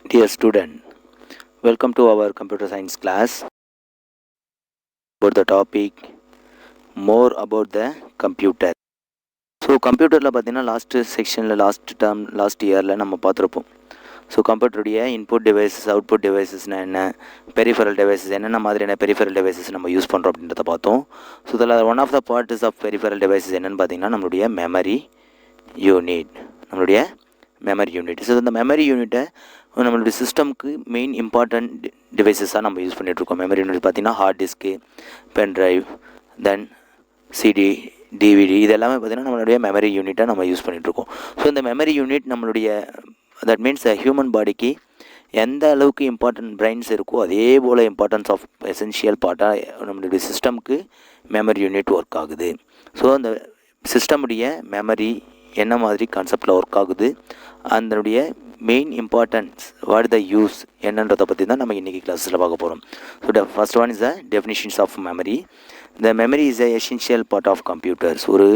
Dear student, welcome to our computer science class about the topic more about the computer. So கம்ப்யூட்டரில் பார்த்தீங்கன்னா last இயரில் நம்ம பார்த்துருப்போம். So கம்ப்யூட்டருடைய input devices, output டிவைசஸ்னால் என்ன, peripheral devices என்னென்ன மாதிரியான பெரிஃபரல் டிவைசஸ் நம்ம யூஸ் பண்ணுறோம் அப்படின்றத பார்த்தோம். ஸோ இதில் one of the parts of peripheral devices என்னென்னு பார்த்தீங்கன்னா நம்மளுடைய மெமரி யூனிட். ஸோ இந்த மெமரி யூனிட்டை நம்மளுடைய சிஸ்டம்க்கு மெயின் இம்பார்ட்டன்ட் டிவைசஸாக நம்ம யூஸ் பண்ணிகிட்ருக்கோம். மெமரி யூனிட் பார்த்திங்கன்னா hard disk, pen drive, then CD, DVD, இது எல்லாமே பார்த்திங்கன்னா நம்மளுடைய மெமரி யூனிட்டை நம்ம யூஸ் பண்ணிகிட்ருக்கோம். ஸோ இந்த மெமரி யூனிட் நம்மளுடைய தட் மீன்ஸ் ஹியூமன் பாடிக்கு எந்த அளவுக்கு இம்பார்ட்டன்ட் பிரெயின்ஸ் இருக்கோ அதே போல் இம்பார்ட்டன்ஸ் ஆஃப் எசென்ஷியல் பார்ட்டாக நம்மளுடைய சிஸ்டம்க்கு மெமரி யூனிட் ஒர்க் ஆகுது. ஸோ அந்த சிஸ்டமுடைய மெமரி என்ன மாதிரி கான்செப்டில் ஒர்க் ஆகுது, அதனுடைய main importance, what the use என்னன்றதை பற்றி தான் நம்ம இன்றைக்கி கிளாஸில் பார்க்க போகிறோம். So first one is the definitions of memory. The memory is a essential part of computers. ஒரு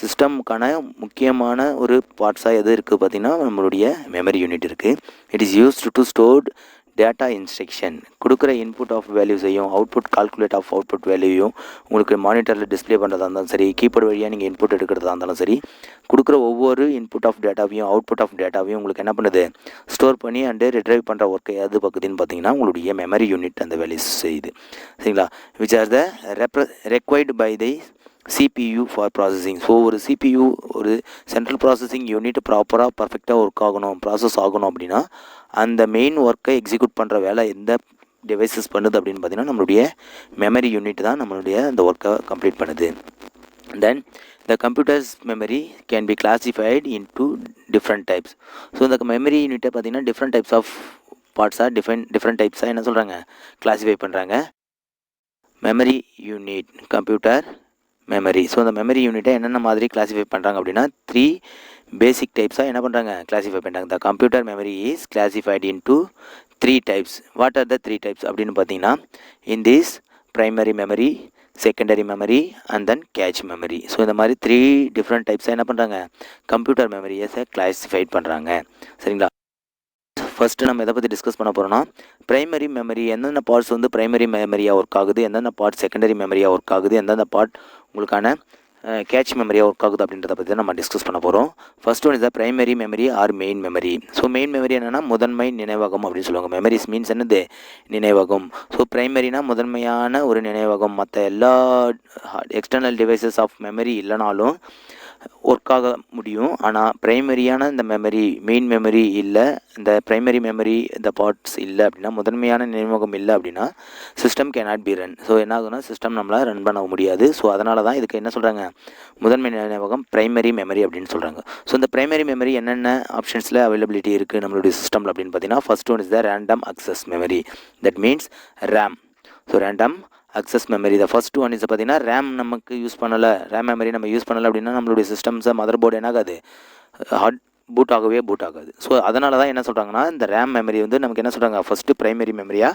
சிஸ்டம்க்கான முக்கியமான ஒரு பார்ட்ஸாக எது இருக்குது பார்த்திங்கன்னா நம்மளுடைய மெமரி யூனிட் இருக்குது. It is used to stored data instruction. கொடுக்குற input of வேல்யூஸையும் output calculate of output வேல்யூயும் உங்களுக்கு மானிட்டரில் டிஸ்பிளே பண்ணுறதா இருந்தாலும் சரி, கீபோர்டு வழியாக நீங்கள் இன்புட் எடுக்கிறதா இருந்தாலும் சரி, கொடுக்குற ஒவ்வொரு இன்புட் ஆஃப் டேட்டாவையும் அவுட்புட் ஆஃப் டேட்டாவையும் உங்களுக்கு என்ன பண்ணுது, ஸ்டோர் பண்ணி அண்டு ரிட்ரைவ் பண்ணுற ஒர்க்கை எது பார்க்குதுன்னு பார்த்தீங்கன்னா உங்களுடைய மெமரி யூனிட் அந்த வேல்யூ செய்யுது. சரிங்களா? Which are the required by the CPU for processing. So ஒரு CPU, ஒரு சென்ட்ரல் ப்ராசஸிங் யூனிட் ப்ராப்பராக பர்ஃபெக்டாக ஒர்க் ஆகணும், ப்ராசஸ் ஆகணும் அப்படின்னா அந்த மெயின் ஒர்க்கை எக்ஸிக்யூட் பண்ணுற வேலை எந்த டிவைசஸ் பண்ணுது அப்படின்னு பார்த்தீங்கன்னா நம்மளுடைய மெமரி யூனிட் தான் நம்மளுடைய அந்த ஒர்க்கை கம்ப்ளீட் பண்ணுது. Then the computer's memory can be classified into different types. So இந்த மெமரி யூனிட்டை பார்த்தீங்கன்னா டிஃப்ரெண்ட் டைப்ஸ் ஆஃப் பார்ட்ஸாக டிஃப்ரெண்ட் டைப்ஸாக என்ன சொல்கிறாங்க, கிளாஸிஃபை பண்ணுறாங்க. Memory unit, computer memory. So அந்த மெமரி யூனிட்டை என்னென்ன மாதிரி கிளாஸிஃபை பண்ணுறாங்க அப்படின்னா 3 பேசிக் டைப்ஸாக என்ன பண்ணுறாங்க, கிளாஸிஃபை பண்ணுறாங்க. The computer memory is classified into 3 types. What are the 3 types அப்படின்னு பார்த்தீங்கன்னா in this primary memory, secondary memory and then cache memory. So இந்த மாதிரி 3 டிஃப்ரெண்ட் டைப்ஸாக என்ன பண்ணுறாங்க, கம்ப்யூட்டர் மெமரியை கிளாஸிஃபைட் பண்ணுறாங்க. சரிங்களா? ஃபஸ்ட்டு நம்ம எதை பற்றி டிஸ்கஸ் பண்ண போகிறோம்னா ப்ரைமரி மெமரி, எந்தெந்த பார்ட்ஸ் வந்து ப்ரைமரி மெமரியாக ஒர்க் ஆகுது, எந்தெந்த பார்ட் செகண்டரி மெமரியாக ஒர்க் ஆகுது, எந்தெந்த பார்ட் உங்களுக்கான கேட்ச் மெமரியாக ஒர்க் ஆகுது அப்படின்றத பற்றி தான் நம்ம டிஸ்கஸ் பண்ண போகிறோம். First one is the primary memory or main memory. So main memory என்னென்னா முதன்மை நினைவகம் அப்படின்னு சொல்லுவாங்க. மெமரிஸ் மீன்ஸ் என்னது, நினைவகம். ஸோ ப்ரைமரினா முதன்மையான ஒரு நினைவகம். மற்ற எல்லா எக்ஸ்டர்னல் டிவைசஸ் ஆஃப் மெமரி இல்லைனாலும் ஒர்க் ஆக முடியும். ஆனால் ப்ரைமரியான இந்த மெமரி, மெயின் மெமரி இல்லை, இந்த ப்ரைமரி மெமரி இந்த பார்ட்ஸ் இல்லை அப்படின்னா, முதன்மையான நினைவகம் இல்லை அப்படின்னா system cannot be run. So என்ன ஆகுதுன்னா சிஸ்டம் நம்மளால் ரன் பண்ண முடியாது. ஸோ அதனால தான் இதுக்கு என்ன சொல்கிறாங்க, முதன்மை நினைவகம் ப்ரைமரி மெமரி அப்படின்னு சொல்கிறாங்க. ஸோ இந்த ப்ரைமரி மெமரி என்னென்ன ஆப்ஷன்ஸில் அவைலபிலிட்டி இருக்குது நம்மளுடைய சிஸ்டமில் அப்படின்னு பார்த்தீங்கன்னா first one is the random access memory. That means RAM. So random access memory. The first one is பார்த்தீங்கன்னா ரேம் நமக்கு யூஸ் பண்ணலை, ரேம் மெமரி நம்ம யூஸ் பண்ணலை அப்படின்னா நம்மளுடைய சிஸ்டம்ஸை மதர் போர்டு என்ன ஆகாது, ஹார்ட் பூட் ஆகாது. ஸோ அதனால தான் என்ன சொல்கிறாங்கன்னா இந்த ரேம் மெமரி வந்து நமக்கு என்ன சொல்கிறாங்க, ஃபஸ்ட்டு ப்ரைமரி மெமரியாக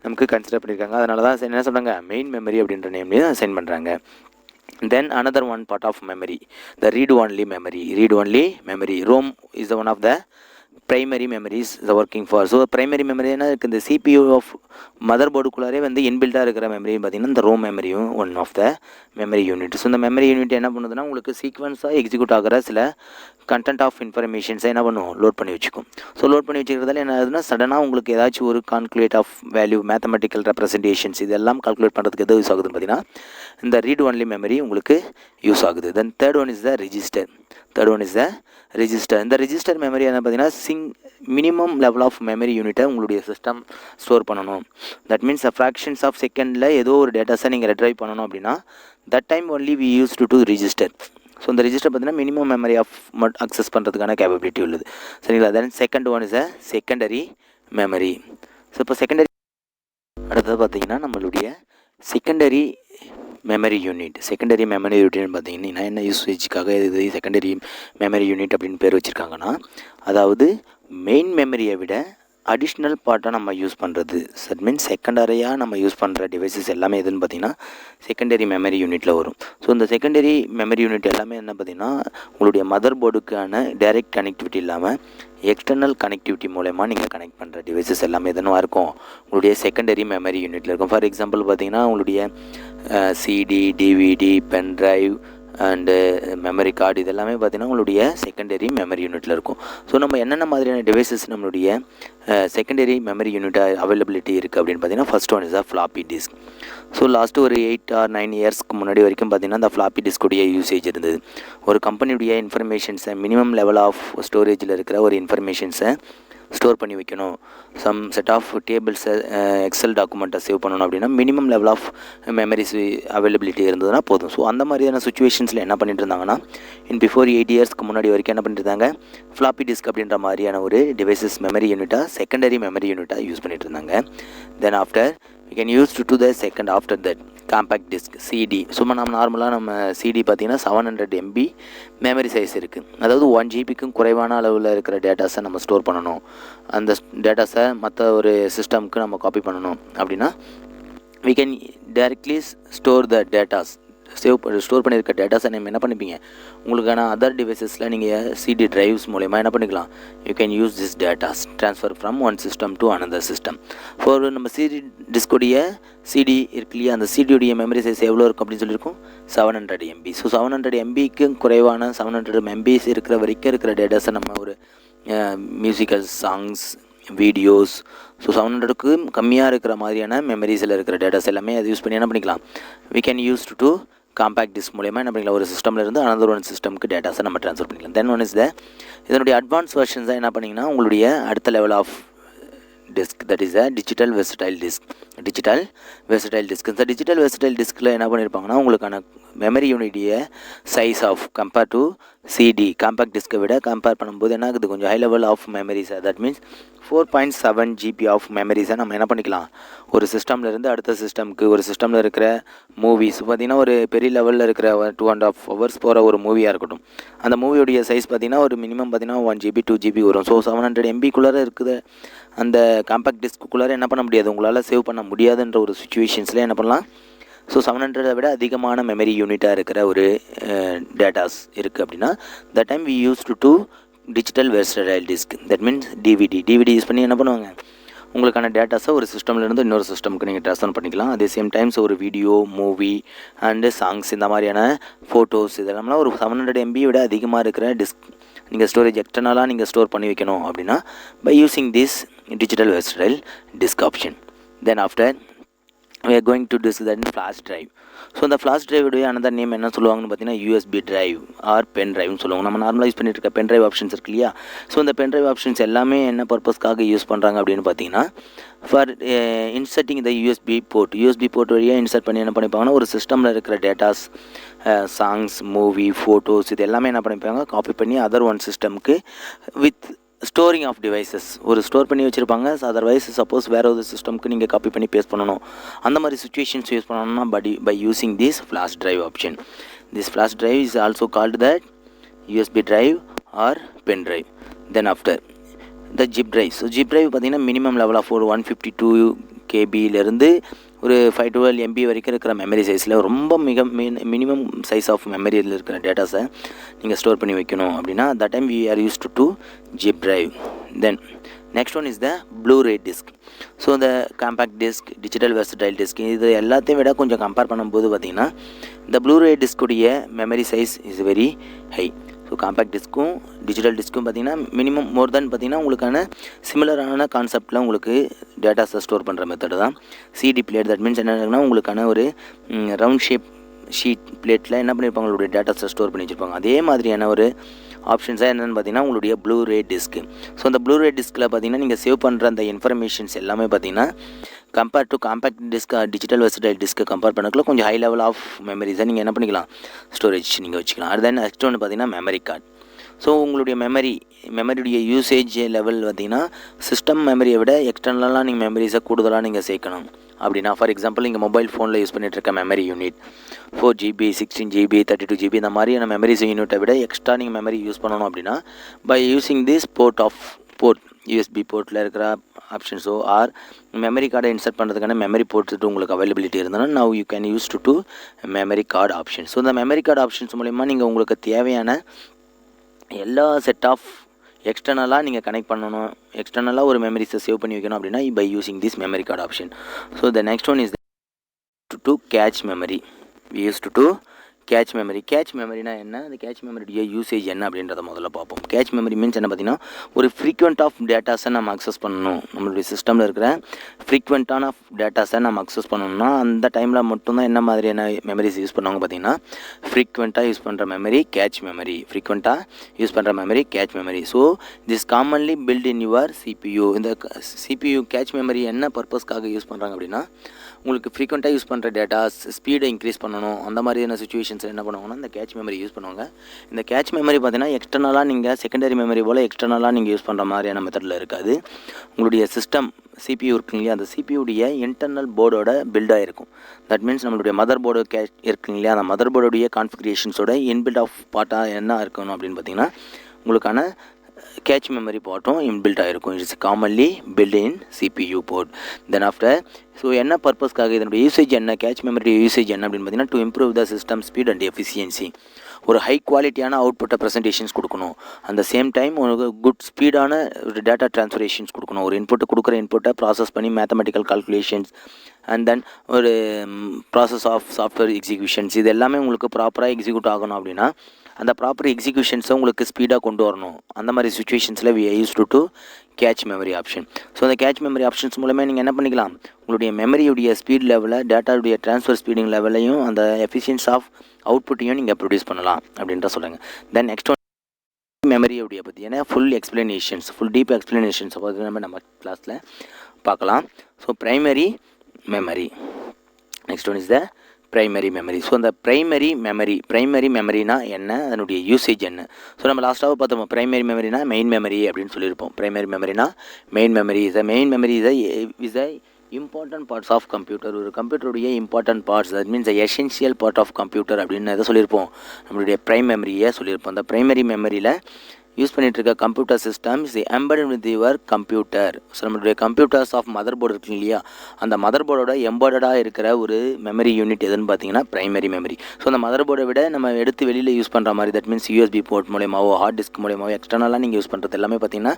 நமக்கு கன்சிடர் பண்ணியிருக்காங்க. அதனால தான் என்ன சொல்கிறாங்க, மெயின் மெமரி அப்படின்ற நேம்லேயும் அசைன் பண்ணுறாங்க. Then another one part of memory, the read-only memory. ROM is the one of the primary memories the working for. So primary memory என்ன இருக்குது, இந்த CPU ஆஃப் மதர் போர்டுக்குள்ளாரே வந்து இன்பில்டாக இருக்கிற மெமரி பார்த்திங்கன்னா இந்த ரோம் மெமரியும் one of the memory unit. So இந்த memory unit என்ன பண்ணுதுன்னா உங்களுக்கு சீக்வன்ஸாக எக்ஸிக்யூட் ஆகிற சில கண்டென்ட் ஆஃப் இன்ஃபர்மேஷன்ஸை என்ன பண்ணும், லோட் பண்ணி வச்சுக்கும். ஸோ லோட் பண்ணி வச்சுக்கிறதால என்ன ஆகுதுன்னா சடனாக உங்களுக்கு ஏதாச்சும் ஒரு calculate of value, mathematical representations இதெல்லாம் கால்குலேட் பண்ணுறதுக்கு எது யூஸ் ஆகுதுன்னு பார்த்தீங்கன்னா இந்த ரீட் ஒன்லி மெமரி உங்களுக்கு யூஸ் ஆகுது. Then third one is the register. இந்த ரிஜிஸ்டர் மெமரி என்ன பார்த்தீங்கன்னா மினிமம் லெவல் ஆஃப் மெமரி யூனிட்டை உங்களுடைய சிஸ்டம் ஸ்டோர் பண்ணணும். தட் மீன்ஸ் ஃப்ராக்ஷன்ஸ் ஆஃப் செகண்டில் ஏதோ ஒரு டேட்டாஸை நீங்கள் ரெட்ரைவ் பண்ணணும் அப்படின்னா that time only we use to register. So இந்த ரிஜிஸ்டர் பார்த்தீங்கன்னா மினிமம் மெமரி ஆஃப் அக்சஸ் பண்ணுறதுக்கான கேப்பபிலிட்டி உள்ளது. சரிங்களா? Then second one is secondary memory. So இப்போ செகண்டரி அடுத்தது பார்த்தீங்கன்னா நம்மளுடைய செகண்டரி மெமரி யூனிட் பார்த்தீங்கன்னா என்ன யூசேஜுக்காக இது செகண்டரி மெமரி யூனிட் அப்படின்னு பேர் வச்சுருக்காங்கன்னா, அதாவது மெயின் மெமரியை விட அடிஷ்னல் பார்ட்டாக நம்ம யூஸ் பண்ணுறது. தட் மீன்ஸ் செகண்டரியாக நம்ம யூஸ் பண்ணுற டிவைசஸ் எல்லாமே எதுன்னு பார்த்திங்கன்னா செகண்டரி மெமரி யூனிட்டில் வரும். ஸோ இந்த செகண்டரி மெமரி யூனிட் எல்லாமே என்ன பார்த்திங்கன்னா உங்களுடைய மதர் போர்டுக்கான டைரக்ட் கனெக்டிவிட்டி இல்லாமல் எக்ஸ்டர்னல் கனெக்டிவிட்டி மூலமாக நீங்கள் கனெக்ட் பண்ணுற டிவைசஸ் எல்லாமே எதுனா இருக்கும் உங்களுடைய செகண்டரி மெமரி யூனிட்டில் இருக்கும். ஃபார் எக்ஸாம்பிள் பார்த்திங்கன்னா உங்களுடைய CD, DVD, pen drive and memory card இதெல்லாமே பார்த்திங்கன்னா உங்களுடைய செகண்டரி மெமரி யூனிட்டில் இருக்கும். ஸோ நம்ம என்னென்ன மாதிரியான டிவைசஸ் நம்மளுடைய செகண்டரி மெமரி யூனிட்டாக அவைலபிலிட்டி இருக்குது அப்படின்னு பார்த்திங்கன்னா first one is floppy disk. So last ஒரு 8 or 9 இயர்ஸ்க்கு முன்னாடி வரைக்கும் பார்த்திங்கன்னா அந்த ஃப்ளாப்பி டிஸ்க்குடைய யூசேஜ் இருந்தது. ஒரு கம்பெனியுடைய இன்ஃபர்மேஷன்ஸை மினிமம் லெவல் ஆஃப் ஸ்டோரேஜில் இருக்கிற ஒரு இன்ஃபர்மேஷன்ஸை ஸ்டோர் பண்ணி வைக்கணும், சம் செட் ஆஃப் டேபிள்ஸை எக்ஸல் டாக்குமெண்ட்டை சேவ் பண்ணணும் அப்படின்னா minimum level of memories availability இருந்ததுன்னா போதும். ஸோ அந்த மாதிரியான சுச்சுவேஷன்ஸில் என்ன பண்ணிட்டு இருந்தாங்கன்னா பிஃபோர் 8 இயர்ஸ்க்கு முன்னாடி வரைக்கும் என்ன பண்ணிட்டு இருந்தாங்க ஃப்ளாப்பி டிஸ்க் அப்படின்ற மாதிரியான ஒரு டிவைசஸ் மெமரி யூனிட்டாக செகண்டரி மெமரி யூனிட்டாக யூஸ் பண்ணிட்டு இருந்தாங்க. Then after we can use to the second after that compact disk CD. சும்மா நம்ம நார்மலாக நம்ம CD பார்த்திங்கன்னா 700 MB மெமரி சைஸ் இருக்குது. அதாவது 1 GBக்கும் குறைவான அளவில் இருக்கிற டேட்டாஸை நம்ம ஸ்டோர் பண்ணணும், அந்த டேட்டாஸை மற்ற ஒரு சிஸ்டமுக்கு நம்ம காப்பி பண்ணணும் அப்படின்னா we can directly store the datas. Store பண்ணியிருக்க டேட்டாஸை நம்ம என்ன பண்ணிப்பீங்க உங்களுக்கான அதர் டிவைசஸில் நீங்கள் சிடி ட்ரைவ்ஸ் மூலமா என்ன பண்ணிக்கலாம் you can use this datas transfer from one system to another system. For நம்ம சிடி டிஸ்குடைய சிடி இருக்கு இல்லையா, அந்த சிடியுடைய மெமரி சைஸ் எவ்வளோ இருக்கும் அப்படின்னு சொல்லியிருக்கோம் 700 MB. ஸோ 700 MBக்கு குறைவான 700 MBs இருக்கிற வரைக்கும் இருக்கிற டேட்டாஸை நம்ம ஒரு மியூசிக்கல் சாங்ஸ், வீடியோஸ், ஸோ 700க்கு கம்மியாக இருக்கிற மாதிரியான மெமரிஸில் இருக்கிற டேட்டாஸ் எல்லாமே அதை யூஸ் பண்ணி என்ன பண்ணிக்கலாம் we can use to compact disk மூலமா என்ன பண்ணிக்கலாம் ஒரு சிஸ்டமில் இருந்து அனதர் ஒன் சிஸ்டமுக்கு டேட்டாஸை நம்ம ட்ரான்ஸ்ஃபர் பண்ணிக்கலாம். தென் ஒன் இஸ் இதனுடைய அட்வான்ஸ் வெர்ஷன்ஸ் தான் என்ன பண்ணிங்கன்னா உங்களுடைய அடுத்த level of disk, that is a digital versatile disk. Digital versatile disk. இந்த digital versatile diskல என்ன பண்ணியிருப்பாங்கன்னா உங்களுக்கான மெமரி யூனிட்டிய size of compare to CD compact டிஸ்கை விட கம்பேர் பண்ணும்போது என்ன ஆகுது கொஞ்சம் ஹை லெவல் ஆஃப் மெமரிஸை, தட் மீன்ஸ் 4.7 GB ஆஃப் மெமரிஸை நம்ம என்ன பண்ணிக்கலாம் ஒரு சிஸ்டம்லேருந்து அடுத்த சிஸ்டமுக்கு. ஒரு சிஸ்டமில் இருக்கிற மூவிஸ் பார்த்திங்கன்னா ஒரு பெரிய லெவலில் இருக்கிற 2.5 hours போகிற ஒரு மூவியாக இருக்கட்டும், அந்த மூவியோடைய சைஸ் பார்த்திங்கன்னா ஒரு மினிமம் பார்த்திங்கன்னா 1 GB 2 GB வரும். ஸோ 700 MBக்குள்ளார இருக்குது அந்த காம்பேக்ட் டிஸ்க்குள்ளார என்ன பண்ண முடியாது, உங்களால் சேவ் பண்ண முடியாதுன்ற ஒரு சுச்சுவேஷன்ஸில் என்ன பண்ணலாம் ஸோ 700 விட அதிகமான மெமரி யூனிட்டாக இருக்கிற ஒரு டேட்டாஸ் இருக்குது அப்படின்னா that time we use to digital versatile disk, that means DVD use பண்ணி என்ன பண்ணுவாங்க உங்களுக்கான டேட்டாஸை ஒரு சிஸ்டம்லேருந்து இன்னொரு சிஸ்டமுக்கு நீங்கள் ட்ரான்ஸ்ஃபர் பண்ணிக்கலாம். அதே சேம் டைம்ஸ் ஒரு வீடியோ, மூவி அண்டு சாங்ஸ் இந்த மாதிரியான ஃபோட்டோஸ் இதெல்லாம்லாம் ஒரு 700 MB விட அதிகமாக இருக்கிற டிஸ்க் நீங்கள் ஸ்டோரேஜ் எக்ஸ்டர்னலாக நீங்கள் ஸ்டோர் பண்ணி வைக்கணும் அப்படின்னா by using this digital versatile disk option. Then after we are going to discuss that in flash drive. So இந்த ஃப்ளாஷ் ட்ரைவுடைய another நேம் என்ன சொல்லுவாங்கன்னு பார்த்தீங்கன்னா USB டிரைவ் ஆர் பென் ட்ரைவ்னு சொல்லுவாங்க. நம்ம நார்மலாக யூஸ் பண்ணிட்டு இருக்க பென் ட்ரைவ் ஆப்ஷன்ஸ் இருக்கு இல்லையா, ஸோ இந்த பென் ட்ரைவ் ஆப்ஷன்ஸ் எல்லாமே என்ன பர்பஸ்க்காக யூஸ் பண்ணுறாங்க அப்படின்னு பார்த்தீங்கன்னா for inserting the USB board வழியாக இன்சர்ட் பண்ணி என்ன பண்ணிப்பாங்கன்னா ஒரு சிஸ்டமில் இருக்கிற டேட்டாஸ், சாங்ஸ், மூவி, ஃபோட்டோஸ் இது எல்லாமே என்ன பண்ணிப்பாங்க காப்பி பண்ணி அதர் ஒன் சிஸ்டமுக்கு வித் ஸ்டோரிங் ஆஃப் டிவைசஸ் ஒரு ஸ்டோர் பண்ணி வச்சுருப்பாங்க. அதர்வைஸ் சப்போஸ் வேறு ஒரு சிஸ்டமுக்கு நீங்கள் காப்பி பண்ணி பேஸ்ட் பண்ணணும், அந்த மாதிரி சுச்சுவேஷன்ஸ் யூஸ் பண்ணணும்னா by using this flash drive option. This flash drive is also called that USB drive or pen drive. Then after the zip drive. So zip drive பார்த்திங்கன்னா minimum level of ஒரு 152 KB ஒரு 512 MB வரைக்கும் இருக்கிற memory சைஸில் ரொம்ப minimum size of மெமரியில் இருக்கிற டேட்டாஸை நீங்கள் ஸ்டோர் பண்ணி வைக்கணும் அப்படின்னா that time we are used to zip drive. Then next one is the Blu-ray disk. So இந்த compact disk, digital versatile disk இது எல்லாத்தையும் விட கொஞ்சம் கம்பேர் பண்ணும்போது பார்த்திங்கன்னா இந்த ப்ளூரே டிஸ்குடைய memory size is very high. So compact டிஸ்க்கும் டிஜிட்டல் டிஸ்க்கும் பார்த்திங்கன்னா மினிமம் மோர் தென் பார்த்திங்கன்னா உங்களுக்கான சிமிலரான கான்செப்டில் உங்களுக்கு டேட்டாஸை ஸ்டோர் பண்ணுற மெத்தடு தான் சிடி பிளேட். தட் மீன்ஸ் என்னன்னா உங்களுக்கான ஒரு ரவுண்ட் ஷேப் ஷீட் பிளேட்டில் என்ன பண்ணியிருப்பாங்க உங்களுடைய டேட்டாஸை ஸ்டோர் பண்ணி வச்சுருப்பாங்க. அதே மாதிரியான ஒரு ஆப்ஷன்ஸாக என்னென்னு பார்த்தீங்கன்னா உங்களுடைய ப்ளூரே டிஸ்க்கு. ஸோ அந்த ப்ளூரே டிஸ்கில் பார்த்தீங்கன்னா நீங்கள் சேவ் பண்ணுற அந்த இன்ஃபர்மேஷன்ஸ் எல்லாமே பார்த்தீங்கன்னா compare to compact disk, digital versatile டிஸ்க்கு கம்பேர் பண்ணக்குள்ள கொஞ்சம் ஹை லெவல் ஆஃப் மெமரிஸை நீங்கள் என்ன பண்ணிக்கலாம் ஸ்டோரேஜ் நீங்கள் வச்சுக்கலாம். அது தென் நெக்ஸ்ட் ஒன்று பார்த்தீங்கன்னா மெமரி கார்டு. ஸோ உங்களுடைய மெமரியுடைய யூசேஜ் லெவல் பார்த்திங்கன்னா சிஸ்டம் மெமரியை விட எக்ஸ்டர்னலாக நீங்கள் மெமரிஸை கூடுதலாக நீங்கள் சேர்க்கணும் அப்படின்னா ஃபார் எக்ஸாம்பிள் நீங்கள் மொபைல் ஃபோனில் யூஸ் பண்ணிகிட்டு இருக்க memory unit 4 GB, 16 GB, 32 GB இந்த மாதிரியான மெமரிஸ் யூனிட்டை விட எக்ஸ்ட்ரா நீங்கள் மெமரி யூஸ் பண்ணணும் அப்படின்னா by using this port of port USB போர்ட்டில் இருக்கிற ஆப்ஷன்ஸோ ஆர் மெமரி கார்டை இன்சர்ட் பண்ணுறதுக்கான மெமரி போர்ட்டு உங்களுக்கு அவைலபிலிட்டி இருந்ததுன்னா now you can use to memory card option. So இந்த மெமரி கார்டு ஆப்ஷன்ஸ் மூலிமா நீங்கள் உங்களுக்கு தேவையான எல்லா செட் ஆஃப் எக்ஸ்டர்னலாக நீங்கள் கனெக்ட் பண்ணணும், எக்ஸ்டர்னலாக ஒரு மெமரிஸை சேவ் பண்ணி வைக்கணும் அப்படின்னா by using this memory card option. So the next one is to cache memory. We use to cache memory. Cache மெமரினா என்ன, அந்த கேட்ச் மெமரியுடைய யூசேஜ் என்ன அப்படின்றத முதல்ல பார்ப்போம். கேட்ச் மெமரி மீன்ஸ் என்ன பார்த்தீங்கன்னா, ஒரு ஃப்ரீக்வெண்ட் ஆஃப் டேட்டாஸை நம்ம அக்சஸ் பண்ணணும். நம்மளுடைய சிஸ்டமில் இருக்கிற ஃப்ரீக்வெண்ட்டான டேட்டாஸை நம்ம அக்சஸ் பண்ணணும்னா அந்த டைமில் மட்டும்தான் என்ன மாதிரியான மெமரிஸ் யூஸ் பண்ணுவாங்க பார்த்தீங்கன்னா, ஃப்ரீக்வெண்ட்டாக யூஸ் பண்ணுற மெமரி கேட்ச் மெமரி. ஃப்ரீக்வெண்ட்டாக யூஸ் பண்ணுற memory cache memory. So this commonly built in your CPU. இந்த சிபியூ கேட்ச் மெமரி என்ன பர்பஸ்க்காக யூஸ் பண்ணுறாங்க அப்படின்னா, உங்களுக்கு ஃப்ரீக்வெண்ட்டாக யூஸ் பண்ணுற டேட்டாஸ் ஸ்பீடை இன்க்ரீஸ் பண்ணணும். அந்த மாதிரியான சுச்சுவேஷன்ஸில் என்ன பண்ணுவாங்கன்னா இந்த கேட்ச் மெமரி யூஸ் பண்ணுவாங்க. இந்த கேட்ச் மெமரி பார்த்தீங்கன்னா எக்ஸ்டர்னலாக நீங்கள் செகண்டரி மெமரி போல் எக்ஸ்டர்னலாக நீங்கள் யூஸ் பண்ணுற மாதிரியான மெத்தடில் இருக்காது. உங்களுடைய சிஸ்டம் சிபியூ இருக்குங்க இல்லையா, அந்த சிபியூடைய இன்டர்னல் போர்டோட பில்டாக இருக்கும். தட் மீன்ஸ் நம்மளுடைய மதர் போர்டு இருக்குங்க இல்லையா, அந்த மதர் போர்டுடைய கான்ஃபிகரேஷன்ஸோட இன்பில்ட் ஆஃப் பார்ட்டாக என்ன இருக்கணும் அப்படின்னு பார்த்தீங்கன்னா உங்களுக்கான கேட்ச் மெமரி பார்ட்டும் இன்பில்ட் ஆகிருக்கும். It's commonly built in CPU port. Then after so என்ன பர்பஸ்க்காக இதனுடைய யூசேஜ் என்ன, கேட்ச் மெமரி யூசேஜ் என்ன அப்படின்னு பார்த்தீங்கன்னா, to improve the system speed and efficiency. ஒரு ஹை குவாலிட்டியான அவுட்புட்டை ப்ரெசன்டேஷன்ஸ் கொடுக்கணும். அந்த சேம் டைம் ஒரு குட் ஸ்பீடான ஒரு டேட்டா ட்ரான்ஸ்ஃபரேஷன்ஸ் கொடுக்கணும். ஒரு இன்புட்டு கொடுக்குற இன்புட்டை ப்ராசஸ் பண்ணி மேத்தமெட்டிக்கல் கால்குலேஷன்ஸ் அண்ட் தென் ஒரு ப்ராசஸ் ஆஃப் சாஃப்ட்வேர் எக்ஸிக்யூஷன்ஸ் இது எல்லாமே உங்களுக்கு ப்ராப்பராக எக்ஸிக்யூட் ஆகணும் அப்படின்னா அந்த ப்ராப்பர் எக்ஸிக்யூஷன்ஸை உங்களுக்கு ஸ்பீடாக கொண்டு வரணும். அந்த மாதிரி சுச்சுவேஷன்ஸில் we use to cache memory option. So அந்த கேட்ச் மெமரி ஆப்ஷன்ஸ் மூலமாக நீங்கள் என்ன பண்ணிக்கலாம், உங்களுடைய மெமரியுடைய ஸ்பீட் லெவலில் டேட்டாவுடைய ட்ரான்ஸ்ஃபர் ஸ்பீடிங் லெவலையும் அந்த எஃபிஷியன்ஸ் ஆஃப் அவுட்புட்டையும் நீங்கள் ப்ரொடியூஸ் பண்ணலாம் அப்படின்ற சொல்கிறாங்க. தென் நெக்ஸ்ட் ஒன் மெமரியுடைய பற்றியான ஃபுல் எக்ஸ்ப்ளனேஷன்ஸ், ஃபுல் டீப் எக்ஸ்ப்ளனேஷன்ஸை பார்த்து நம்ம கிளாஸில் பார்க்கலாம். So primary memory. Next one is the primary memory. So அந்த ப்ரைமரி மெமரினா என்ன, அதனுடைய யூசேஜ் என்ன. ஸோ நம்ம லாஸ்ட்டாக பார்த்தோம் ப்ரைமரி மெமரினா மெயின் மெமரி அப்படின்னு சொல்லியிருப்போம். ப்ரைமரி மெமரினா main memory is a important parts of computer. ஒரு கம்ப்யூட்டருடைய important parts, that means essential part of computer அப்படின்னு எதை சொல்லியிருப்போம், நம்மளுடைய ப்ரைம் மெமரியை சொல்லியிருப்போம். அந்த ப்ரைமரி மெமரியில் யூஸ் பண்ணிகிட்டு இருக்க computer system is embedded with your computer. So நம்மளுடைய கம்ப்யூட்டர்ஸ் ஆஃப் மதர் போர்டு இருக்கு இல்லையா, அந்த மதர் போர்டோட எம்பெடடாக இருக்கிற ஒரு மெமரி யூனிட் எதுன்னு பார்த்தீங்கன்னா ப்ரைமரி மெமரி. ஸோ அந்த மதர் போர்டை விட நம்ம எடுத்து வெளியில் யூஸ் பண்ணுற மாதிரி, தட் மீன்ஸ் யூஎஸ்பி போர்ட் மூலியமாவோ ஹார்ட் டிஸ்க் மூலியமாவோ எக்ஸ்டர்னலாக நீங்கள் யூஸ் பண்ணுறது எல்லாமே பார்த்தீங்கன்னா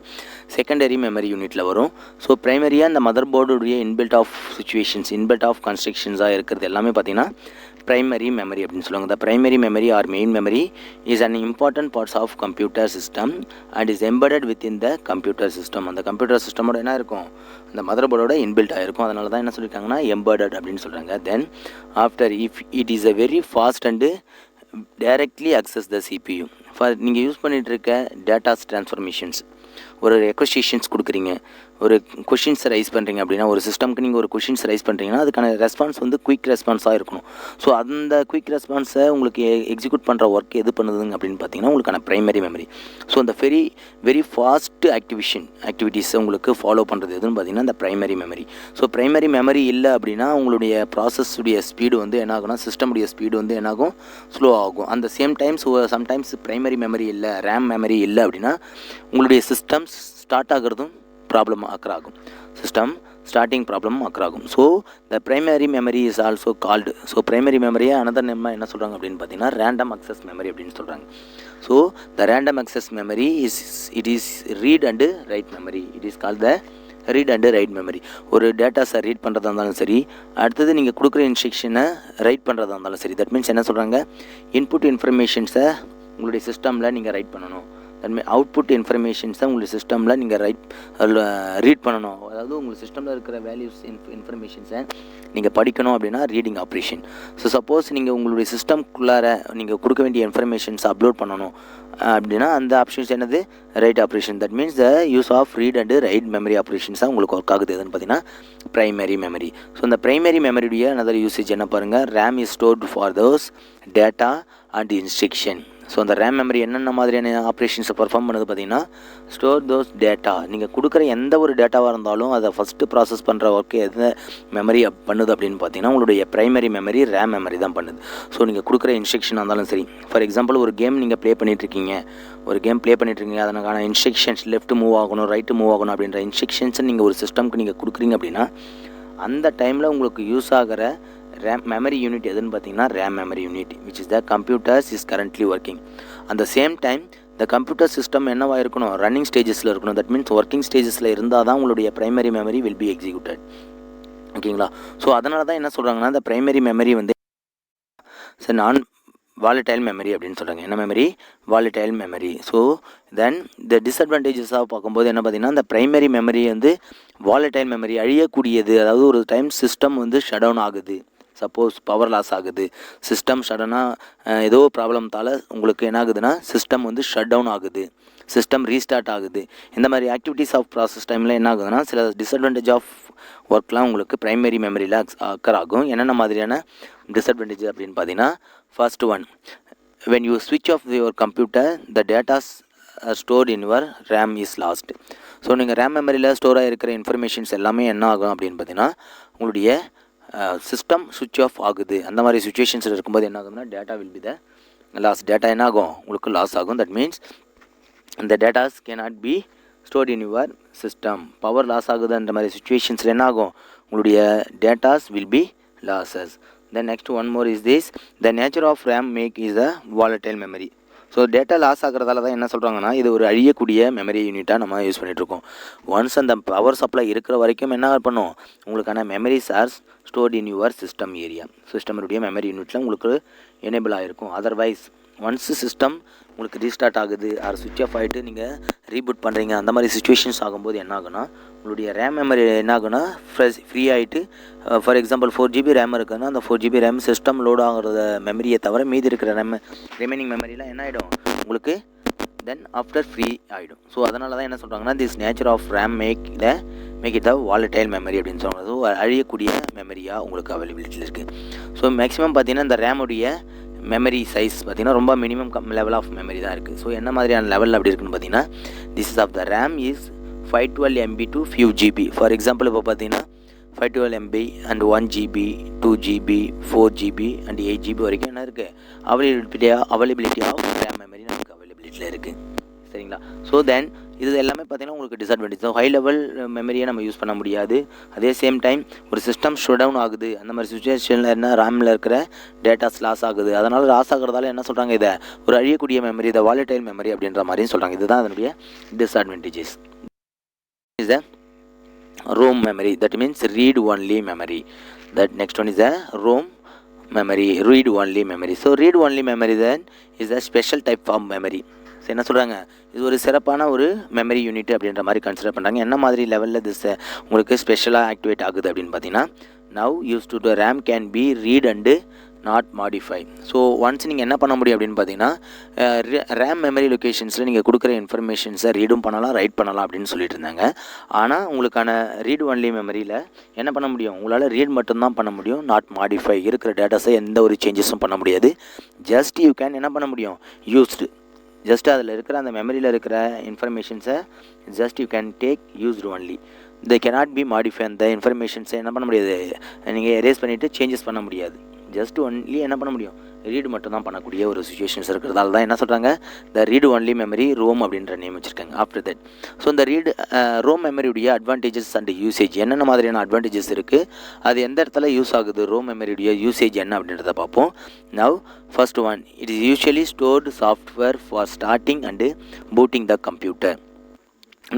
செகண்டரி மெமரி யூனிட்டில் வரும். ஸோ ப்ரைமரியாக அந்த மதர் போர்டுடைய inbuilt of situations, inbuilt of கன்ஸ்ட்ரக்ஷன்ஸாக இருக்கிறது எல்லாமே பார்த்தீங்கன்னா primary memory அப்படின்னு சொல்லுவாங்க. The primary memory or main memory is an important parts of computer system and is embedded within the computer system. அந்த கம்ப்யூட்டர் சிஸ்டமோட என்ன இருக்கும், அந்த மதர் போர்டோட இன்பில்ட் ஆகிருக்கும். அதனால தான் என்ன சொல்லியிருக்காங்கன்னா embedded அப்படின்னு சொல்கிறாங்க. Then after if it is a very fast and directly access the CPU. For நீங்கள் யூஸ் பண்ணிகிட்டு இருக்க டேட்டாஸ் ட்ரான்ஸ்ஃபர்மேஷன்ஸ், ஒரு ரெக்வஸ்டேஷன்ஸ் கொடுக்குறீங்க, ஒரு கொஷின்ஸ் ரைஸ் பண்ணுறீங்க அப்படின்னா, ஒரு சிஸ்டம்க்கு நீங்கள் ஒரு கொஷின்ஸ் ரைஸ் பண்ணுறீங்கன்னா அதுக்கான ரெஸ்பான்ஸ் வந்து குயிக் ரெஸ்பான்ஸாக இருக்கணும். ஸோ அந்த குயிக் ரெஸ்பான்ஸை உங்களுக்கு எக்ஸிக்யூட் பண்ணுற ஒர்க் எது பண்ணுதுங்க அப்படின்னு பார்த்தீங்கன்னா உங்களுக்கான ப்ரைமரி மெமரி. ஸோ அந்த வெரி ஃபாஸ்ட் ஆக்டிவிட்டீஸை உங்களுக்கு ஃபாலோ பண்ணுறது எதுன்னு பார்த்தீங்கன்னா இந்த primary memory. So primary memory இல்லை அப்படின்னா உங்களுடைய ப்ராசஸுடைய ஸ்பீடு வந்து என்ன ஆகும்னா, சிஸ்டமுடைய ஸ்பீடு வந்து என்னாகும், ஸ்லோ ஆகும். அந்த same times sometimes primary memory இல்லை, ரேம் மெமரி இல்லை அப்படின்னா உங்களுடைய சிஸ்டம் ஸ்டார்ட் ஆகிறதும் ப்ராப்ளம் ஆகும், சிஸ்டம் ஸ்டார்டிங் ப்ராப்ளம் ஆகும். So the primary memory is also called. So primary மெமரியை அனதர் நேம் என்ன சொல்கிறாங்க அப்படின்னு பார்த்தீங்கன்னா ரேண்டம் அக்சஸ் மெமரி அப்படின்னு சொல்கிறாங்க. So the random access memory it is read and write memory. It is called the read and write memory. ஒரு டேட்டாஸை read பண்ணுறதா இருந்தாலும் சரி, அடுத்தது நீங்கள் கொடுக்குற இன்ஸ்ட்ரக்ஷனை ரைட் பண்ணுறதா இருந்தாலும் சரி, தட் மீன்ஸ் என்ன சொல்கிறாங்க, இன்புட் இன்ஃபர்மேஷன்ஸை உங்களுடைய சிஸ்டமில் நீங்கள் ரைட் பண்ணணும். தட்மீன் அவுட்புட் இன்ஃபர்மேஷன்ஸை உங்களுக்கு சிஸ்டமில் நீங்கள் ரீட் பண்ணணும். அதாவது உங்கள் சிஸ்டமில் இருக்கிற வேல்யூஸ் இன்ஃபர்மேஷன்ஸை நீங்கள் படிக்கணும் அப்படின்னா ரீடிங் ஆப்ரேஷன். ஸோ சப்போஸ் நீங்கள் உங்களுடைய சிஸ்டம்குள்ளார நீங்கள் கொடுக்க வேண்டிய இன்ஃபர்மேஷன்ஸ் அப்லோட் பண்ணணும் அப்படின்னா அந்த ஆப்ஷன்ஸ் என்னது, write operation. That means the use of read and write memory ஆப்ரேஷன்ஸாக உங்களுக்கு ஒர்க் ஆகுது எதுன்னு பார்த்தீங்கன்னா ப்ரைமரி மெமரி. ஸோ இந்த ப்ரைமரி மெமரியுடைய another யூசேஜ் என்ன பாருங்கள், RAM is stored for those data and instruction. So அந்த ரேம் மெமரி என்னென்ன மாதிரியான ஆப்ரேஷன்ஸை பர்ஃபார்ம் பண்ணுது பார்த்தீங்கன்னா, ஸ்டோர் தோஸ் டேட்டா. நீங்கள் கொடுக்குற எந்த ஒரு டேட்டாவாக இருந்தாலும் அதை ஃபஸ்ட்டு ப்ராசஸ் பண்ணுற ஒர்க்கு எந்த மெமரி பண்ணுது அப்படின்னு பார்த்தீங்கன்னா, உங்களுடைய ப்ரைமரி மெமரி ரேம் மெமரி தான் பண்ணுது. ஸோ நீங்கள் கொடுக்குற இன்ஸ்ட்ரக்ஷனாக இருந்தாலும் சரி, ஃபார் எக்ஸாம்பிள் ஒரு கேம் நீங்கள் ப்ளே பண்ணிகிட்ருக்கீங்க, அதற்கான இன்ஸ்ட்ரக்ஷன்ஸ் லெஃப்ட் மூவ் ஆகணும், ரைட்டு மூவ் ஆகணும் அப்படின்ற இன்ஸ்ட்ரக்ஷன்ஸை நீங்கள் ஒரு சிஸ்டம்க்கு நீங்கள் கொடுக்குறீங்க அப்படின்னா, அந்த டைமில் உங்களுக்கு யூஸ் ஆகிற ரேம் மெமரி யூனிட் எதுன்னு பார்த்தீங்கன்னா RAM memory unit, which is the computers is currently working. அந்த same time the computer system என்னவாக இருக்கணும், ரன்னிங் ஸ்டேஜஸில் இருக்கணும். தட் மீன்ஸ் ஒர்க்கிங் ஸ்டேஜஸில் இருந்தால் தான் உங்களுடைய primary memory will be executed. ஓகேங்களா? ஸோ அதனால தான் என்ன சொல்கிறாங்கன்னா, இந்த ப்ரைமரி மெமரி வந்து நான் வாலடைல் மெமரி அப்படின்னு சொல்கிறாங்க. என்ன memory? Volatile memory. So then the டிஸ்அட்வான்டேஜஸாக பார்க்கும்போது என்ன பார்த்தீங்கன்னா, இந்த ப்ரைமரி மெமரி வந்து வாலடைல் மெமரி, அழியக்கூடியது. அதாவது ஒரு டைம் சிஸ்டம் வந்து ஷட் டவுன் ஆகுது, சப்போஸ் பவர் லாஸ் ஆகுது, சிஸ்டம் சடனாக ஏதோ ப்ராப்ளம்தால் உங்களுக்கு என்ன ஆகுதுன்னா சிஸ்டம் வந்து ஷட் டவுன் ஆகுது, சிஸ்டம் ரீஸ்டார்ட் ஆகுது. இந்த மாதிரி ஆக்டிவிட்டீஸ் ஆஃப் ப்ராசஸ் டைமில் என்ன ஆகுதுன்னா சில டிஸ்அட்வான்டேஜ் ஆஃப் ஒர்க்லாம் உங்களுக்கு ப்ரைமரி மெமரியில் அக்கர் ஆகும். என்னென்ன மாதிரியான டிஸ்அட்வான்டேஜ் அப்படின்னு பார்த்தீங்கன்னா, first one, when you switch off your computer the data stored in your RAM is lost. So நீங்கள் ரேம் மெமரியில் ஸ்டோர் ஆகிருக்கிற இன்ஃபர்மேஷன்ஸ் எல்லாமே என்ன ஆகும் அப்படின்னு பார்த்தீங்கன்னா, உங்களுடைய சிஸ்டம் சுவிட்ச் ஆஃப் ஆகுது. அந்த மாதிரி சுச்சுவேஷன்ஸில் இருக்கும்போது என்ன ஆகுதுன்னா data will be the loss. Data என்ன ஆகும், உங்களுக்கு லாஸ் ஆகும். தட் மீன்ஸ் இந்த datas cannot be stored in your system. Power loss ஆகுதுன்ற மாதிரி சுச்சுவேஷன்ஸில் என்ன ஆகும், உங்களுடைய datas will be losses. Then next one more is this, the nature of RAM make is a volatile memory. So data loss ஆகிறதால தான் என்ன சொல்கிறாங்கன்னா, இது ஒரு அழியக்கூடிய மெமரி யூனிட்டாக நம்ம யூஸ் பண்ணிகிட்ருக்கோம். ஒன்ஸ் அந்த பவர் சப்ளை இருக்கிற வரைக்கும் என்ன பண்ணும், உங்களுக்கான memories are stored in your system area. சிஸ்டமுடைய மெமரி யூனிட்டில் உங்களுக்கு எனேபிள் ஆகிருக்கும். அதர்வைஸ் ஒன்ஸ் சிஸ்டம் உங்களுக்கு ரீஸ்டார்ட் ஆகுது ஆர் சுவிட்ச் ஆஃப் ஆகிட்டு நீங்கள் ரீபூட் பண்ணுறீங்க, அந்த மாதிரி சுச்சுவேஷன்ஸ் ஆகும்போது என்ன ஆகுனா, உங்களுடைய ரேம் மெமரி என்ன ஆகுனா ஃப்ரீ ஆகிட்டு, ஃபார் எக்ஸாம்பிள் 4GB ரேம் இருக்குதுன்னா அந்த 4GB ரேம் சிஸ்டம் லோட் ஆகிறத மெமரியை தவிர மீதி இருக்கிற ரிமைனிங் மெமரியில் என்ன ஆகிடும் உங்களுக்கு தென் ஆஃப்டர் ஃப்ரீ ஆகிடும். ஸோ அதனால தான் என்ன சொல்கிறாங்கன்னா, this nature of RAM make it the volatile memory அப்படின்னு சொல்கிறது. ஸோ அழியக்கூடிய மெமரியாக உங்களுக்கு அவைலபிலிட்டியில் இருக்குது. ஸோ மேக்ஸிமம் பார்த்தீங்கன்னா இந்த ரேமுடைய மெமரி சைஸ் பார்த்திங்கன்னா ரொம்ப மினிமம் லெவல் ஆஃப் மெமரி தான் இருக்குது. ஸோ என்ன மாதிரியான லெவலில் அப்படி இருக்குன்னு பார்த்தீங்கன்னா, this is of the RAM is 512 MB to few GB. For example இப்போ பார்த்தீங்கன்னா 512 MB and 1GB 2GB 4GB and 8GB வரைக்கும் என்ன இருக்குது, அவைலபிலிட்டி ஆஃப் ரேம் மெமரி நமக்கு அவைலபிலிட்டியில் இருக்குது. சரிங்களா? ஸோ தென் இது எல்லாமே பார்த்திங்கன்னா உங்களுக்கு டிஸ்அட்வான்டேஜ். ஸோ ஹை லெவல் மெமரியை நம்ம யூஸ் பண்ண முடியாது. அதே சேம் டைம் ஒரு சிஸ்டம் ஷட் டவுன் ஆகுது, அந்த மாதிரி சுச்சுவேஷனில் என்ன ரேமில் இருக்கிற டேட்டாஸ் லாஸ் ஆகுது. அதனால் லாஸ் ஆகிறதால என்ன சொல்கிறாங்க, இதை ஒரு அழியக்கூடிய மெமரி, இதை வாலடைல் மெமரி அப்படின்ற மாதிரியும் சொல்கிறாங்க. இதுதான் அதனுடைய disadvantages. Is the ROM memory, that means read only memory. That next one is the ROM memory, read only memory. So read only memory then is a special type of memory. So என்ன சொல்கிறாங்க, இது ஒரு சிறப்பான ஒரு memory unit அப்படின்ற மாதிரி consider பண்ணுறாங்க. என்ன மாதிரி லெவலில் இது உங்களுக்கு ஸ்பெஷலாக ஆக்டிவேட் ஆகுது அப்படின்னு பார்த்தீங்கன்னா, now use to the RAM can be read and not modify. So once நீங்கள் என்ன பண்ண முடியும் அப்படின்னு பார்த்தீங்கன்னா, ரேம் மெமரி லொக்கேஷன்ஸில் நீங்கள் கொடுக்குற இன்ஃபர்மேஷன்ஸை ரீடும் பண்ணலாம், ரைட் பண்ணலாம் அப்படின்னு சொல்லிட்டு இருந்தாங்க. ஆனால் உங்களுக்கான ரீட் ஒன்லி மெமரியில் என்ன பண்ண முடியும், உங்களால் ரீட் மட்டும்தான் பண்ண முடியும், நாட் மாடிஃபை. இருக்கிற டேட்டாஸை எந்த ஒரு சேஞ்சஸும் பண்ண முடியாது. ஜஸ்ட் யூ கேன் என்ன பண்ண முடியும், யூஸ்டு, ஜஸ்ட் அதில் இருக்கிற அந்த மெமரியில் இருக்கிற இன்ஃபர்மேஷன்ஸை just you can take used only. they cannot be modify. அந்த இன்ஃபர்மேஷன்ஸை என்ன பண்ண முடியாது, நீங்கள் எரேஸ் பண்ணிவிட்டு சேஞ்சஸ் பண்ண முடியாது. ஜஸ்ட் ஒன்லி என்ன பண்ண முடியும், ரீடு மட்டும் தான் பண்ணக்கூடிய ஒரு சுச்சுவேஷன்ஸ் இருக்கிறதால தான் என்ன சொல்கிறாங்க, the read only memory ROM அப்படின்ற நேம் வச்சுருக்காங்க. ஆஃப்டர் தட் ஸோ இந்த ரீடு ரோம் மெமரியுடைய அட்வான்டேஜஸ் அண்ட் யூசேஜ், என்னென்ன மாதிரியான அட்வான்டேஜஸ் இருக்குது, அது எந்த இடத்துல யூஸ் ஆகுது, ரோம் மெமரியுடைய யூசேஜ் என்ன அப்படின்றத பார்ப்போம். Now first one, it is usually stored software for starting and booting the computer.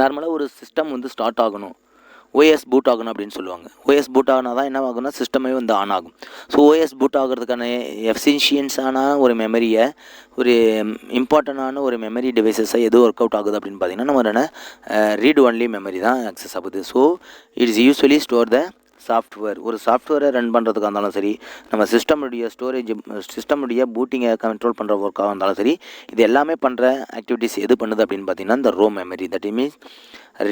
நார்மலாக ஒரு சிஸ்டம் வந்து ஸ்டார்ட் ஆகணும், ஓஎஸ் பூட் ஆகணும் அப்படின்னு சொல்லுவாங்க. ஓஎஸ் பூட் ஆனால் தான் என்ன ஆகும்னா சிஸ்டமே வந்து ஆன் ஆகும். ஸோ ஓஎஸ் பூட் ஆகிறதுக்கான எஃபிஷியன்ஸான ஒரு மெமரியை, ஒரு இம்பார்ட்டண்டான ஒரு மெமரி டிவைசஸை எது ஒர்க் அவுட் ஆகுது அப்படின்னு பார்த்தீங்கன்னா, நம்ம ரீட் ஒன்லி மெமரி தான் ஆக்சஸ் ஆகுது. So it is usually store the software, ஒரு சாஃப்ட்வேரை ரன் பண்ணுறதுக்காக இருந்தாலும் சரி, நம்ம சிஸ்டமுடைய பூட்டிங்கை கண்ட்ரோல் பண்ணுற ஒர்க்காக இருந்தாலும் சரி, இது எல்லாமே பண்ணுற ஆக்டிவிட்டிஸ் எது பண்ணுது அப்படின்னு பார்த்தீங்கன்னா இந்த ROM memory, that means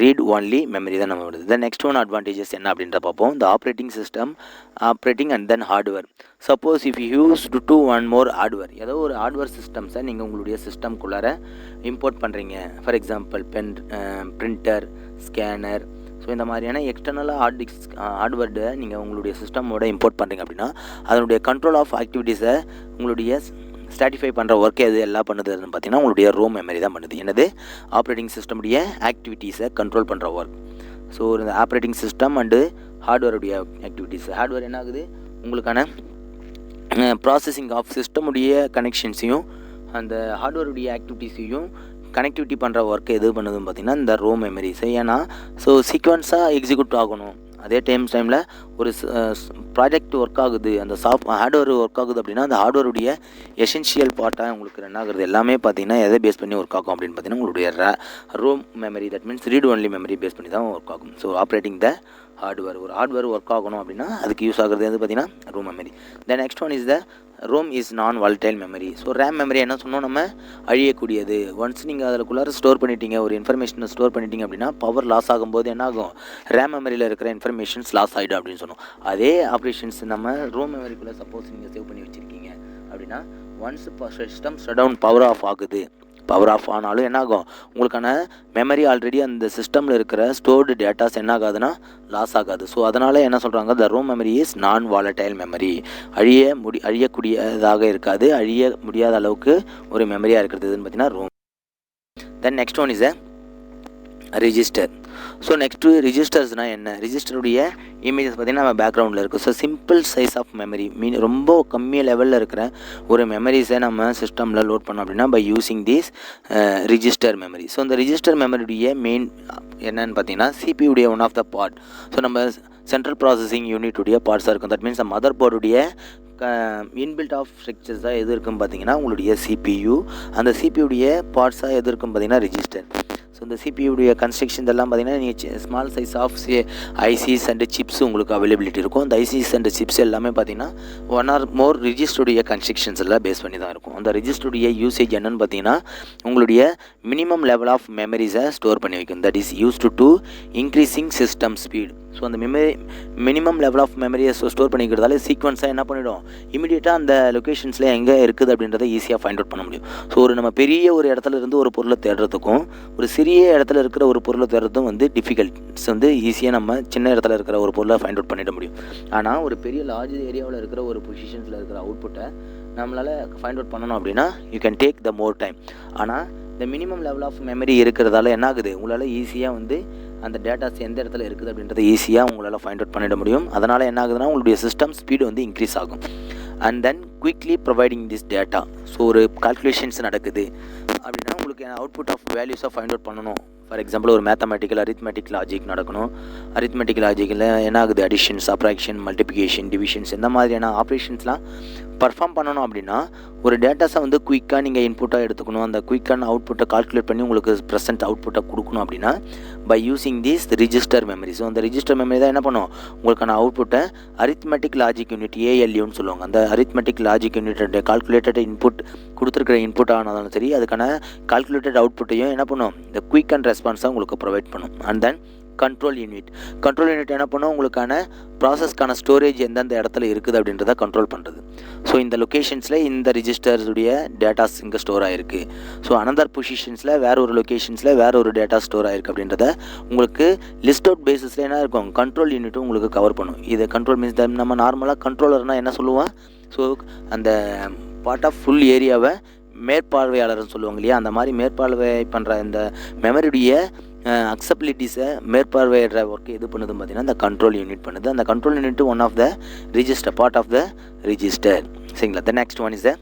read only memory தான் நம்ம வருது. தென் நெக்ஸ்ட் ஒன் அட்வான்டேஜஸ் என்ன அப்படின்ற பார்ப்போம். இந்த operating and then hardware. Suppose if you use to one more hardware, ஏதோ ஒரு ஹார்ட்வேர் சிஸ்டம்ஸை நீங்கள் உங்களுடைய சிஸ்டம்குள்ளார இம்போர்ட் பண்ணுறீங்க. For example printer, scanner, so இந்த மாதிரியான எக்ஸ்டர்னலாக ஹார்ட்வேர்டை நீங்கள் உங்களுடைய சிஸ்டமோட இம்போர்ட் பண்ணுறீங்க அப்படின்னா அதனுடைய கண்ட்ரோல் ஆஃப் ஆக்டிவிட்டீஸை உங்களுடைய ஸ்டாட்டிஃபை பண்ணுற ஒர்க்கை எது எல்லாம் பண்ணுதுன்னு பார்த்தீங்கன்னா உங்களுடைய ரோம் மெமரி தான் பண்ணுது. என்னது? ஆப்ரேட்டிங் சிஸ்டமுடைய ஆக்டிவிட்டீஸை கண்ட்ரோல் பண்ணுற ஒர்க். ஸோ இந்த ஆப்ரேட்டிங் சிஸ்டம் அண்டு ஹார்ட்வேருடைய ஆக்டிவிட்டீஸ். ஹார்ட்வேர் என்ன ஆகுது? உங்களுக்கான ப்ராசஸிங் ஆஃப் சிஸ்டமுடைய கனெக்ஷன்ஸையும் அந்த ஹார்ட்வேருடைய ஆக்டிவிட்டீஸையும் கனெக்டிவிட்டி பண்ணுற ஒர்க்கு எது பண்ணுதுன்னு பார்த்தீங்கன்னா இந்த ரோம் மெமரிஸ். ஏன்னா ஸோ சீக்வன்ஸாக எக்ஸிக்யூட் ஆகணும். அதே டைமில் ஒரு ப்ராஜெக்ட் ஒர்க் ஆகுது, அந்த ஹார்ட்வேர் ஒர்க் ஆகுது அப்படின்னா அந்த ஹார்ட்வேருடைய எசென்ஷியல் பார்ட்டாக உங்களுக்கு ரன் ஆகுறது எல்லாமே பார்த்தீங்கன்னா எதை பேஸ் பண்ணி ஒர்க் ஆகும் அப்படின்னு பார்த்தீங்கன்னா உங்களுடைய ROM memory, that means read only memory base பண்ணி தான் ஒர்க் ஆகும். ஸோ ஆப்ரேட்டிங் த ஹார்ட்வேர், ஒரு ஹார்ட்வேர் ஒர்க் ஆகணும் அப்படின்னா அதுக்கு யூஸ் ஆகுறது எது பார்த்தீங்கன்னா ROM memory. Then next one is the ROM is non volatile memory. So RAM memory என்ன சொன்னோம், நம்ம அழியக்கூடியது. ஒன்ஸ் நீங்கள் அதுக்குள்ளார ஸ்டோர் பண்ணிட்டீங்க, ஒரு இன்ஃபர்மேஷனை ஸ்டோர் பண்ணிட்டீங்க அப்படின்னா பவர் லாஸ் ஆகும்போது என்ன ஆகும்? ரேம் மெமரியில் இருக்கிற இன்ஃபர்மேஷன்ஸ் லாஸ் ஆகிடும் அப்படின்னு சொன்னோம். அதே ஆப்ரேஷன்ஸ் நம்ம ரோம் மெமரிக்குள்ளே சப்போஸ் நீங்கள் சேவ் பண்ணி வச்சுருக்கீங்க அப்படின்னா once system shut down, power off ஆகுது, பவர் ஆஃப் ஆனாலும் என்ன ஆகும்? உங்களுக்கான மெமரி ஆல்ரெடி அந்த சிஸ்டமில் இருக்கிற ஸ்டோர்டு டேட்டாஸ் என்ன ஆகாதுன்னா லாஸ் ஆகாது. ஸோ அதனால் என்ன சொல்கிறாங்க? The ROM memory is non volatile memory. அழியக்கூடியதாக இருக்காது, அழிய முடியாத அளவுக்கு ஒரு மெமரியாக இருக்கிறதுன்னு பார்த்தீங்கன்னா ROM. Then next one is register. So next ரிஜிஸ்டர்ஸ்னால் என்ன? ரிஜிஸ்டருடைய இமேஜஸ் பார்த்திங்கன்னா நம்ம பேக்ரவுண்டில் இருக்குது. So simple size of memory, ரொம்ப கம்மியாக லெவலில் இருக்கிற ஒரு மெமரிஸை நம்ம சிஸ்டமில் லோட் பண்ணோம் அப்படின்னா by using these register memory. So இந்த ரிஜிஸ்டர் மெமரியுடைய மெயின் என்னன்னு பார்த்தீங்கன்னா சிபியுடைய one of the part. So நம்ம சென்ட்ரல் ப்ராசஸிங் யூனிட்டுடைய பார்ட்ஸாக இருக்கும். தட் மீன்ஸ் மதர் போர்டுடைய இன்பில்ட் ஆஃப் ஸ்ட்ரக்சர்ஸாக எது இருக்குன்னு பார்த்தீங்கன்னா உங்களுடைய சிபியு. அந்த சிபியுடைய பார்ட்ஸாக எது இருக்குன்னு பார்த்தீங்கன்னா ரிஜிஸ்டர். ஸோ இந்த சிபியுடைய கன்ஸ்ட்ரக்ஷன் எல்லாம் பார்த்தீங்கன்னா நீங்கள் small size of ICs and chips உங்களுக்கு அவைலபிலிட்டி இருக்கும். அந்த ஐசிஸ் அண்ட் சிப்ஸ் எல்லாமே பார்த்தீங்கன்னா ஒன் ஆர் மோர் ரிஜிஸ்டருடைய கன்ஸ்ட்ரக்ஷன்ஸ் எல்லாம் பேஸ் பண்ணி தான் இருக்கும். அந்த ரிஜிஸ்டருடைய யூசேஜ் என்னன்னு பார்த்தீங்கன்னா உங்களுடைய மினிமம் லெவல் ஆஃப் மெமரிஸை ஸ்டோர் பண்ணி வைக்கும். That is used to increasing system speed. So அந்த மினிமம் லெவல் ஆஃப் மெமரியை ஸ்டோர் பண்ணிக்கிறதால சீக்வன்ஸாக என்ன பண்ணிவிடும்? இமீடியட்டாக அந்த லொக்கேஷன்ஸில் எங்கே இருக்குது அப்படின்றத ஈஸியாக ஃபைண்ட் அவுட் பண்ண முடியும். ஸோ நம்ம பெரிய ஒரு இடத்துல இருந்து ஒரு பொருளை தேடுறதுக்கும் ஒரு சிறிய இடத்துல இருக்கிற ஒரு பொருளை தேடுறதும் டிஃபிகல்ட்ஸ் ஈஸியாக நம்ம சின்ன இடத்துல இருக்கிற ஒரு பொருளை ஃபைண்ட் அவுட் பண்ணிட முடியும். ஆனால் ஒரு பெரிய லார்ஜ் ஏரியாவில் இருக்கிற ஒரு பொசிஷன்ஸில் இருக்கிற அவுட்புட்டை நம்மளால் ஃபைண்ட் அவுட் பண்ணணும் அப்படின்னா you can take the more time. ஆனால் இந்த மினிமம் லெவல் ஆஃப் மெமரி இருக்கிறதால என்ன ஆகுது? உங்களால் ஈஸியாக அந்த டேட்டாஸ் எந்த இடத்துல இருக்குது அப்படின்றத ஈஸியாக உங்களால் ஃபைண்ட் அவுட் பண்ணிட முடியும். அதனால் என்ன ஆகுதுன்னா உங்களுடைய சிஸ்டம் ஸ்பீடு இன்க்ரீஸ் ஆகும். And then quickly providing this data. So ஒரு கால்குலேஷன்ஸ் நடக்குது அப்படின்னா உங்களுக்கு அவுட்புட் ஆஃப் வேல்யூஸாக ஃபைண்ட் அவுட் பண்ணணும். ஃபார் எக்ஸாம்பிள் ஒரு அரித்மெட்டிக் லாஜிக் நடக்கணும். அரித்மெட்டிக் லாஜிக்கில் என்ன ஆகுது? அடிஷன், சப்ராக்ஷன், மல்டிப்ளிகேஷன், டிவிஷன்ஸ் இந்த மாதிரியான ஆப்ரேஷன்ஸ்லாம் பர்ஃபார்ம் பண்ணணும் அப்படின்னா ஒரு டேட்டாஸை குயிக்காக நீங்கள் இன்புட்டாக எடுத்துக்கணும். அந்த குயிக்கான அவுட்புட்டை கால்குலேட் பண்ணி உங்களுக்கு ப்ரெசென்ட் அவுட்புட்டை கொடுக்கணும் அப்படின்னா by using these register memory. So அந்த ரிஜிஸ்டர் மெமரி தான் என்ன பண்ணும்? உங்களுக்கான அவுட்புட்டை அரித்மெட்டிக் லாஜிக் யூனிட் ALUன்னு சொல்லுவாங்க. அந்த arithmetic logic unit calculated input கொடுத்துருக்கிற இன்புட் ஆனாலும் சரி அதுக்கான கால்குலேட்டட் அவுட்புட்டையும் என்ன பண்ணும்? இந்த குயிக் அண்ட் ரெஸ்பான்ஸாக உங்களுக்கு ப்ரொவைட் பண்ணும். அண்ட் தென் கண்ட்ரோல் யூனிட் என்ன பண்ணும்? உங்களுக்கான ப்ராசஸ்க்கான ஸ்டோரேஜ் எந்தெந்த இடத்துல இருக்குது அப்படின்றத கண்ட்ரோல் பண்ணுறது. ஸோ இந்த லொக்கேஷன்ஸில் இந்த ரிஜிஸ்டர்ஸுடைய டேட்டாஸ் இங்கே ஸ்டோர் ஆகிருக்கு. ஸோ அனதர் பொசிஷன்ஸில் வேறு ஒரு லொக்கேஷன்ஸில் வேறு ஒரு டேட்டா ஸ்டோர் ஆகிருக்கு அப்படின்றத உங்களுக்கு லிஸ்ட் அவுட் பேஸிஸில் என்ன இருக்கும்? கண்ட்ரோல் யூனிட்டும் உங்களுக்கு கவர் பண்ணும். இது கண்ட்ரோல் மீன்ஸ் நம்ம நார்மலாக கண்ட்ரோலர்னால் என்ன சொல்லுவோம்? ஸோ அந்த பார்ட் ஆஃப் ஃபுல் ஏரியாவை மேற்பார்வையாளர்னு சொல்லுவாங்க இல்லையா? அந்த மாதிரி மேற்பார்வை பண்ணுற இந்த மெமரியுடைய அக்சபிலிட்டிஸை மேற்பார்வையிடுற ஒர்க்கு எது பண்ணுதுன்னு பார்த்தீங்கன்னா இந்த கண்ட்ரோல் யூனிட் பண்ணுது. அந்த control unit one of the register, part of the register. சரிங்களா? The next one is the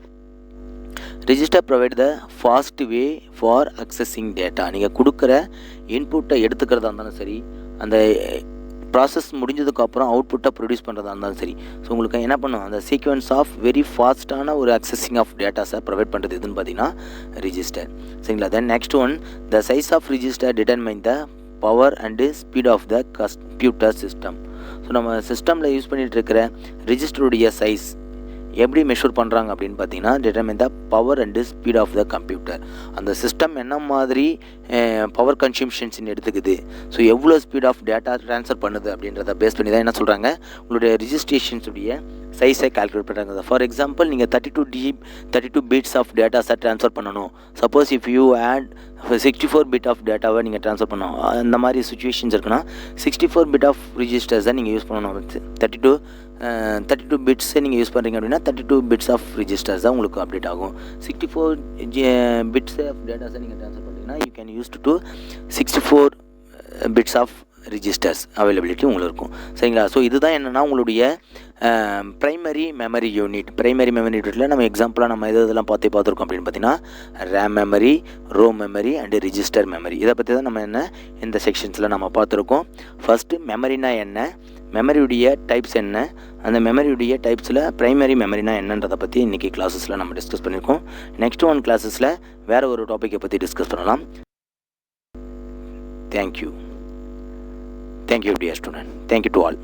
register provide the fast way for accessing data. நீங்கள் கொடுக்குற இன்புட்டை எடுத்துக்கிறதா இருந்தாலும் சரி, அந்த ப்ராசஸ் முடிஞ்சதுக்கப்புறம் அவுட்புட்டை ப்ரொடியூஸ் பண்ணுறதா இருந்தாலும் சரி, ஸோ உங்களுக்கு என்ன பண்ணும்? அந்த சீக்வன்ஸ் ஆஃப் வெரி ஃபாஸ்ட்டான ஒரு அக்சஸிங் ஆஃப் டேட்டாஸை ப்ரொவைட் பண்ணுறது எதுன்னு பார்த்தீங்கன்னா ரிஜிஸ்டர். சரிங்களா? Then next one the size of register determine the power and speed of the computer system. So நம்ம சிஸ்டமில் யூஸ் பண்ணிகிட்டு இருக்கிற ரிஜிஸ்டருடைய சைஸ் எப்படி மெஷர் பண்ணுறாங்க அப்படின்னு பார்த்தீங்கன்னா determine the power and speed of the computer. அந்த சிஸ்டம் என்ன மாதிரி பவர் கன்சம்ஷன்ஸ்ன்னு எடுத்துக்குது, ஸோ எவ்வளோ ஸ்பீட் ஆஃப் டேட்டா ட்ரான்ஸ்ஃபர் பண்ணுது அப்படின்றத பேஸ் பண்ணி தான் என்ன சொல்கிறாங்க உங்களுடைய ரிஜிஸ்ட்ரேஷன்ஸுடைய சைஸை கால்குலேட் பண்ணுறாங்க. ஃபார் எக்ஸாம்பிள் நீங்கள் 32 பிட்ஸ் ஆஃப் டேட்டாஸை ட்ரான்ஸ்ஃபர் பண்ணணும். Suppose if you add 64 bit of டேட்டாவை நீங்கள் ட்ரான்ஸ்ஃபர் பண்ணணும். அந்த மாதிரி சுச்சுவேஷன்ஸ் இருக்குன்னா 64 பிட் ஆஃப் ரிஜிஸ்டர்ஸை நீங்கள் யூஸ் பண்ணணும். 32 பிட்ஸை நீங்கள் யூஸ் பண்ணுறீங்க அப்படின்னா 32 பிட்ஸ் ஆஃப் ரிஜிஸ்டர்ஸ் தான் உங்களுக்கு அப்டேட் ஆகும். 64 பிட்ஸ் ஆஃப் டேட்டாஸை நீங்கள் ட்ரான்ஸ்ஃபர் பண்ணிங்கன்னா you can use to 64 bits of registers availability உங்களுக்கு இருக்கும். சரிங்களா? ஸோ இதுதான் என்னென்னா உங்களுடைய primary memory unit. Primary memory யூனிட்டில் நம்ம எக்ஸாம்பிளாக நம்ம இதெல்லாம் பார்த்துருக்கோம் அப்படின்னு பார்த்தீங்கன்னா RAM memory, ROM memory and register memory. இதை பற்றி தான் நம்ம இந்த செக்ஷன்ஸில் நம்ம பார்த்துருக்கோம். ஃபஸ்ட்டு மெமரினா என்ன, மெமரியுடைய டைப்ஸ் என்ன, அந்த மெமரியுடைய டைப்ஸில் ப்ரைமரி மெமரினா என்னன்றதை பற்றி இன்றைக்கி கிளாஸஸில் நம்ம டிஸ்கஸ் பண்ணியிருக்கோம். நெக்ஸ்ட் ஒன் கிளாஸஸில் வேறு ஒரு டாப்பிக்கை பற்றி டிஸ்கஸ் பண்ணலாம். Thank you dear student. Thank you to all.